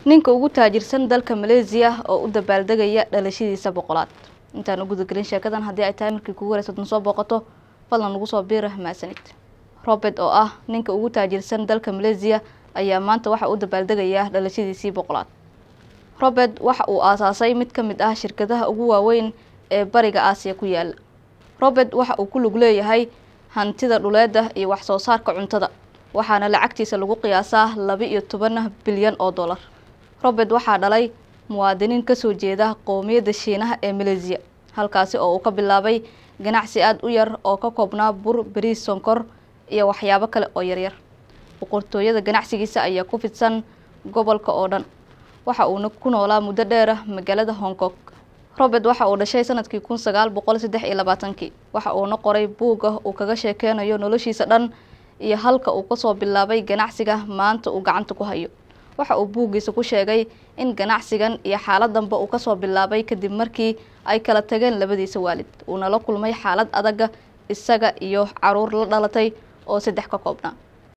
ninka ugu taajirsan dalka Malaysia oo u dabaaldegaya dhalashadiisa boqolaad. intaan ugu gudagelin sheekadan haddii ay tahay markii kugu wareysatay soo booqato fadlan nagu soo biir mahadsanid. Robert oo ah ninka ugu taajirsan dalka Malaysia ayaa maanta waxa uu dabaaldegaya dhalashadiisii boqolaad. Robert waxa uu aasaasay mid ka mid ah shirkadaha ugu waaweyn ee bariga Aasiya ku yaal. Robert waxa uu ku lug leeyahay hantida dhuleeda iyo wax soo saarka cuntada, waxaana lacagtiisa lagu qiyaasaa 12 bilyan oo dollar. Robert waxa dhalay muwaadiniin ka soo jeeda qowmiyadda Shiinaha ee Malaysia, halkaasi oo uu ka bilaabay ganacsi aad u yar oo ka koobnaa bur, bariis, sonkor iyo waxyaabo kale oo yaryar. Boqortooyada ganacsigiisa ayaa ku fidsan gobolka oo dhan, waxa uu ku noolaa muddo dheer magaalada Hong Kong. Robert waxa uu dhashay sanadkii 1923, waxa uu qoray buug uu kaga sheekeynayo noloshiisa dhan iyo halka uu ka soo bilaabay ganacsiga maanta uu gacanta ku hayo. waxa uu buugiisa ku sheegay in ganacsigan iyo xaaladdanba uu ka soo bilaabay kadib markii ay kala tageen labadiisa waalid, uuna la kulmay xaalad adag isaga iyo caruur la dhalatay oo 3 ka koobnaa.